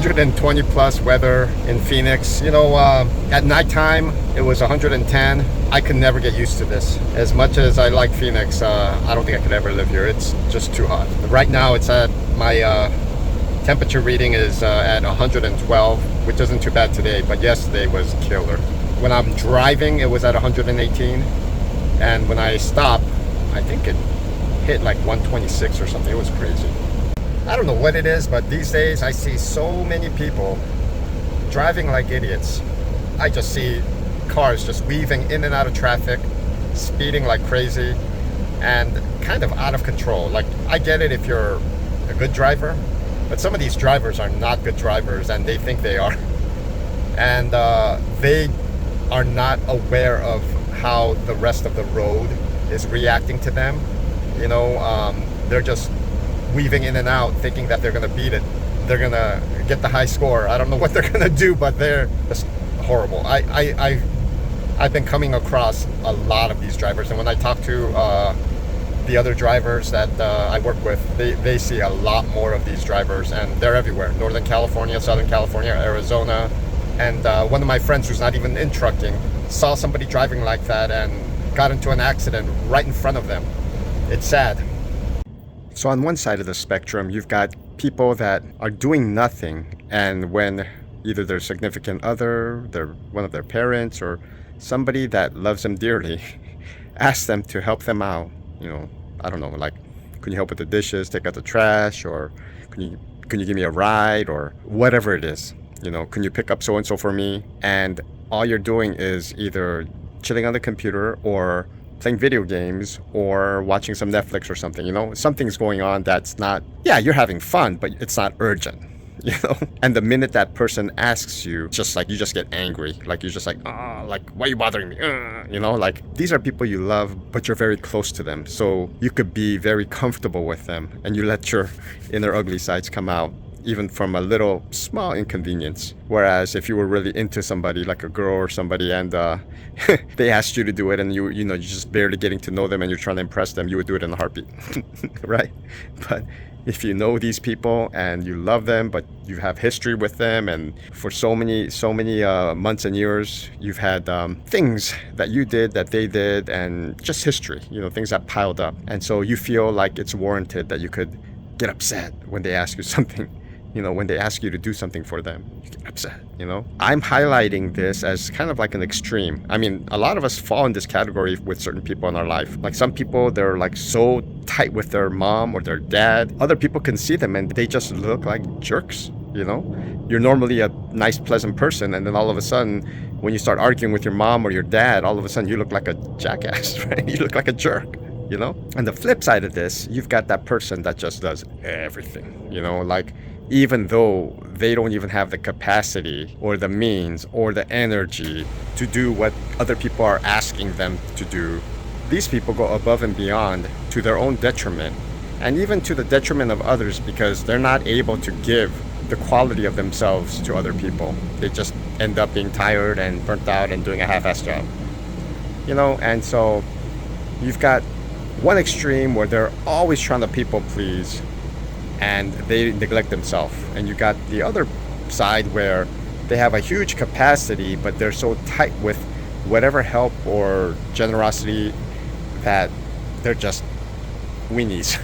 120 plus weather in Phoenix. At nighttime it was 110. I could never get used to this. As much as I like Phoenix, I don't think I could ever live here. It's just too hot. Right now it's at my temperature reading is at 112, which isn't too bad today, but yesterday was killer. When I'm driving it was at 118, and when I stop I think it hit like 126 or something. It was crazy. I don't know what it is, but these days I see so many people driving like idiots. I just see cars just weaving in and out of traffic, speeding like crazy, and kind of out of control. Like, I get it if you're a good driver, but some of these drivers are not good drivers and they think they are. And they are not aware of how the rest of the road is reacting to them. They're just weaving in and out thinking that they're gonna beat it, they're gonna get the high score. I don't know what they're gonna do, but they're just horrible. I've been coming across a lot of these drivers, and when I talk to the other drivers that I work with, they see a lot more of these drivers, and they're everywhere. Northern California, Southern California, Arizona. And one of my friends who's not even in trucking saw somebody driving like that and got into an accident right in front of them. It's sad. So on one side of the spectrum, you've got people that are doing nothing, and when either their significant other, one of their parents, or somebody that loves them dearly asks them to help them out, I don't know, like, can you help with the dishes, take out the trash, or can you give me a ride, or whatever it is, can you pick up so and so for me? And all you're doing is either chilling on the computer or playing video games or watching some Netflix or something. Something's going on that's not, yeah, you're having fun, but it's not urgent. And the minute that person asks you, just like, you just get angry. Like, you're just like, oh, like, why are you bothering me? Like, these are people you love, but you're very close to them. So you could be very comfortable with them, and you let your inner ugly sides come out, even from a little small inconvenience. Whereas if you were really into somebody, like a girl or somebody, and they asked you to do it, and you're just barely getting to know them and you're trying to impress them, you would do it in a heartbeat. Right? But if you know these people and you love them, but you have history with them, and for so many months and years you've had things that you did, that they did, and just history, things that piled up, and so you feel like it's warranted that you could get upset when they ask you something. When they ask you to do something for them, you get upset. I'm highlighting this as kind of like an extreme. I mean, a lot of us fall in this category with certain people in our life. Like, some people, they're like so tight with their mom or their dad. Other people can see them and they just look like jerks. You're normally a nice, pleasant person, and then all of a sudden, when you start arguing with your mom or your dad, all of a sudden you look like a jackass, right? You look like a jerk. And the flip side of this, you've got that person that just does everything, like, even though they don't even have the capacity or the means or the energy to do what other people are asking them to do, these people go above and beyond to their own detriment, and even to the detriment of others, because they're not able to give the quality of themselves to other people. They just end up being tired and burnt out and doing a half-assed job. And so you've got one extreme where they're always trying to people please and they neglect themselves, and you got the other side where they have a huge capacity, but they're so tight with whatever help or generosity that they're just weenies.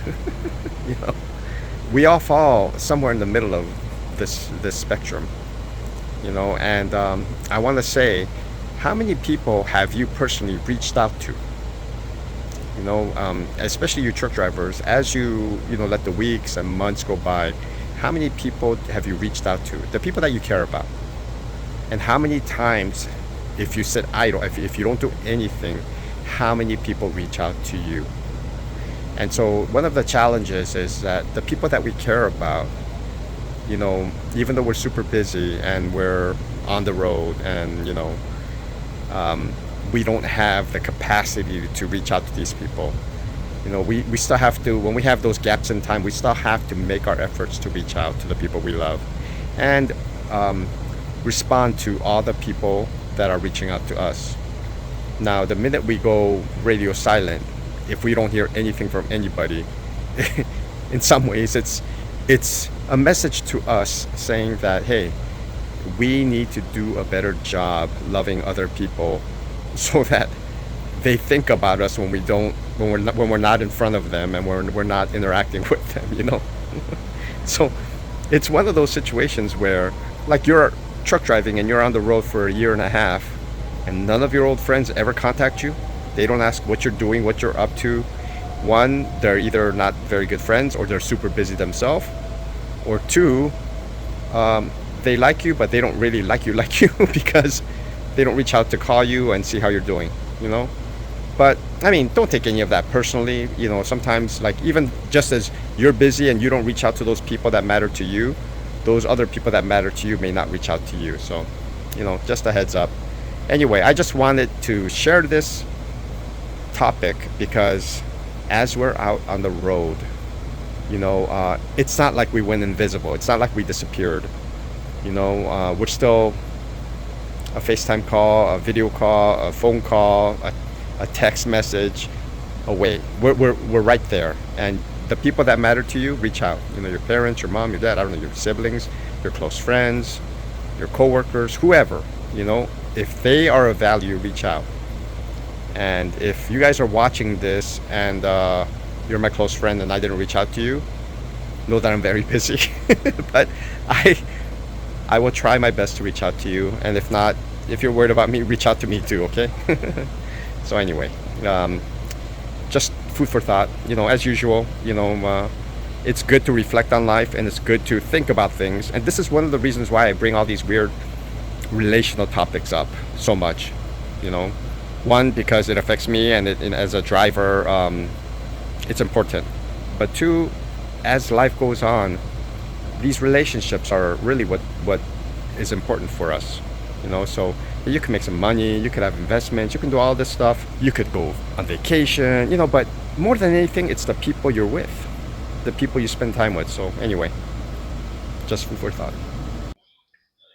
We all fall somewhere in the middle of this spectrum, and I want to say, how many people have you personally reached out to? Especially you truck drivers, as you let the weeks and months go by, how many people have you reached out to? The people that you care about. And how many times, if you sit idle, if you don't do anything, how many people reach out to you? And so one of the challenges is that the people that we care about, even though we're super busy and we're on the road, and we don't have the capacity to reach out to these people. We still have to, when we have those gaps in time, we still have to make our efforts to reach out to the people we love, and respond to all the people that are reaching out to us. Now, the minute we go radio silent, if we don't hear anything from anybody, in some ways it's a message to us saying that, hey, we need to do a better job loving other people so that they think about us when we don't, when we're not in front of them and we're not interacting with them, you know. So it's one of those situations where, like, you're truck driving and you're on the road for a year and a half and none of your old friends ever contact you. They don't ask what you're doing, what you're up to. One, they're either not very good friends or they're super busy themselves, or two, they like you but they don't really like you because they don't reach out to call you and see how you're doing, you know. But I mean, don't take any of that personally. You know, sometimes, like, even just as you're busy and you don't reach out to those people that matter to you, those other people that matter to you may not reach out to you. So, you know, just a heads up. Anyway, I just wanted to share this topic because as we're out on the road, you know, it's not like we went invisible. It's not like we disappeared. You know, we're still a FaceTime call, a video call, a phone call, a text message away. We're right there. And the people that matter to you, reach out. You know, your parents, your mom, your dad, I don't know, your siblings, your close friends, your coworkers, whoever, you know, if they are of value, reach out. And if you guys are watching this and you're my close friend and I didn't reach out to you, know that I'm very busy. But I will try my best to reach out to you. And if not, if you're worried about me, reach out to me too, okay? So anyway, just food for thought, you know, as usual, you know, it's good to reflect on life and it's good to think about things. And this is one of the reasons why I bring all these weird relational topics up so much, you know. One, because it affects me and as a driver, it's important. But two, as life goes on, these relationships are really what is important for us, you know. So you can make some money, you could have investments, you can do all this stuff, you could go on vacation, you know, but more than anything, it's the people you're with, the people you spend time with. So anyway, just food for thought.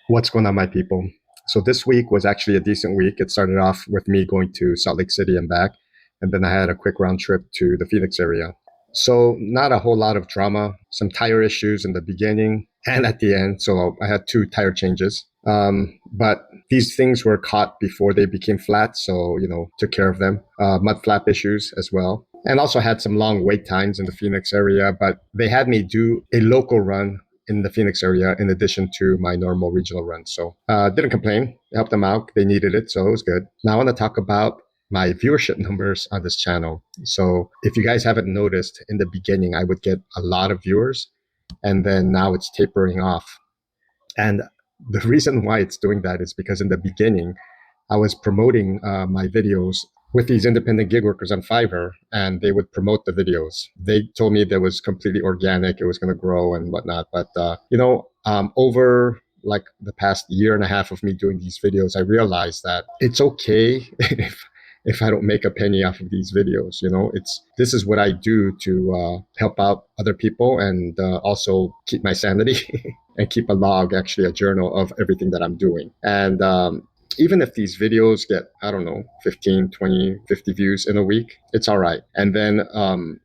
What's going on, my people? So this week was actually a decent week. It started off with me going to Salt Lake City and back, and then I had a quick round trip to the Phoenix area. So not a whole lot of drama, some tire issues in the beginning and at the end. So I had two tire changes. But these things were caught before they became flat. So, you know, took care of them. Mud flap issues as well. And also had some long wait times in the Phoenix area, but they had me do a local run in the Phoenix area in addition to my normal regional run. So didn't complain. Helped them out. They needed it. So it was good. Now I want to talk about my viewership numbers on this channel. So if you guys haven't noticed, in the beginning, I would get a lot of viewers and then now it's tapering off. And the reason why it's doing that is because in the beginning, I was promoting my videos with these independent gig workers on Fiverr, and they would promote the videos. They told me that was completely organic, it was going to grow and whatnot. But you know, over like the past year and a half of me doing these videos, I realized that it's okay if I don't make a penny off of these videos. You know, this is what I do to help out other people and also keep my sanity and keep a log, actually a journal of everything that I'm doing. And even if these videos get, I don't know, 15, 20, 50 views in a week, it's all right. And then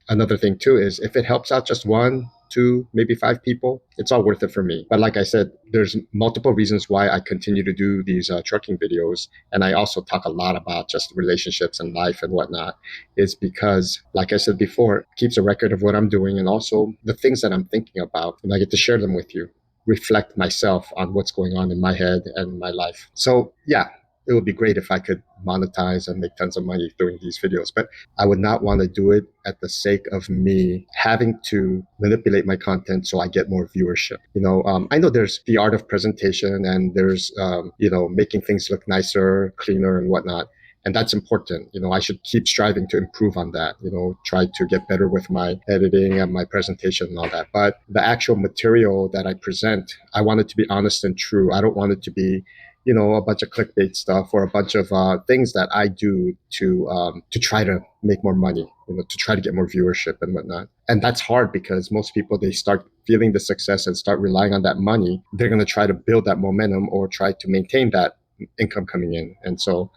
another thing too is if it helps out just one, two, maybe five people, it's all worth it for me. But like I said, there's multiple reasons why I continue to do these trucking videos. And I also talk a lot about just relationships and life and whatnot, is because, like I said before, it keeps a record of what I'm doing and also the things that I'm thinking about. And I get to share them with you, reflect myself on what's going on in my head and my life. So yeah, it would be great if I could monetize and make tons of money doing these videos, but I would not want to do it at the sake of me having to manipulate my content so I get more viewership. You know, I know there's the art of presentation and there's, you know, making things look nicer, cleaner and whatnot. And that's important. You know, I should keep striving to improve on that, you know, try to get better with my editing and my presentation and all that. But the actual material that I present, I want it to be honest and true. I don't want it to be, you know, a bunch of clickbait stuff or a bunch of things that I do to try to make more money, you know, to try to get more viewership and whatnot. And that's hard because most people, they start feeling the success and start relying on that money. They're going to try to build that momentum or try to maintain that income coming in. And so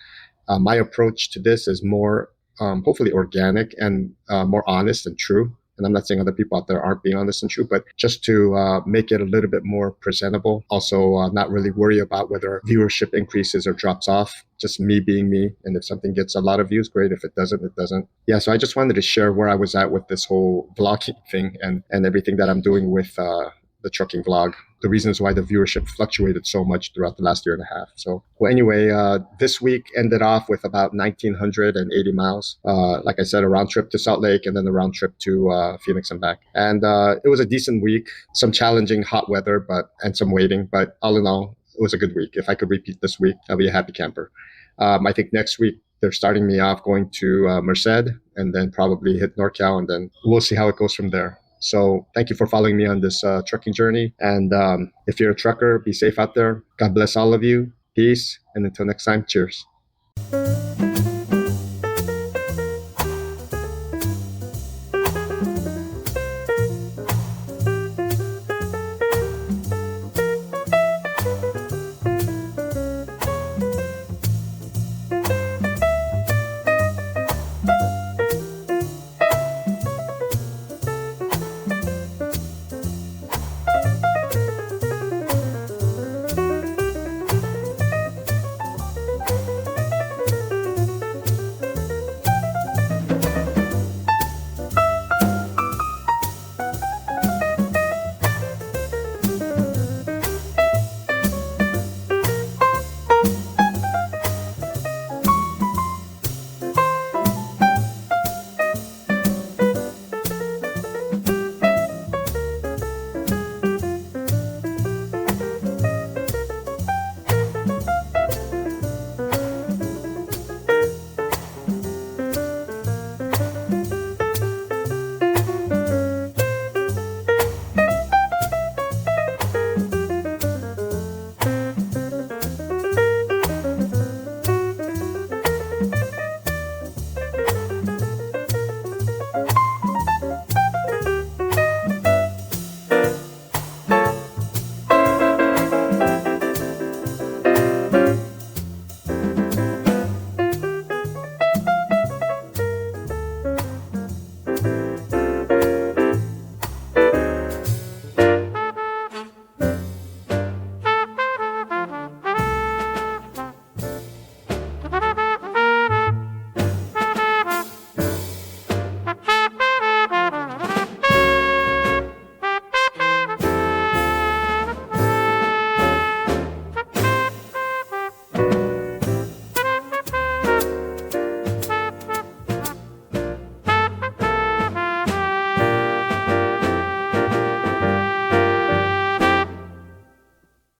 my approach to this is more hopefully organic and more honest and true. And I'm not saying other people out there aren't being honest and true, but just to make it a little bit more presentable. Also, not really worry about whether viewership increases or drops off. Just me being me. And if something gets a lot of views, great. If it doesn't, it doesn't. Yeah, so I just wanted to share where I was at with this whole vlogging thing and everything that I'm doing with the trucking vlog, the reasons why the viewership fluctuated so much throughout the last year and a half. So, well, anyway, this week ended off with about 1,980 miles. Like I said, a round trip to Salt Lake and then a round trip to Phoenix and back. And it was a decent week, some challenging hot weather, and some waiting. But all in all, it was a good week. If I could repeat this week, I'll be a happy camper. I think next week they're starting me off going to Merced and then probably hit NorCal, and then we'll see how it goes from there. So thank you for following me on this trucking journey. And if you're a trucker, be safe out there. God bless all of you. Peace. And until next time, cheers.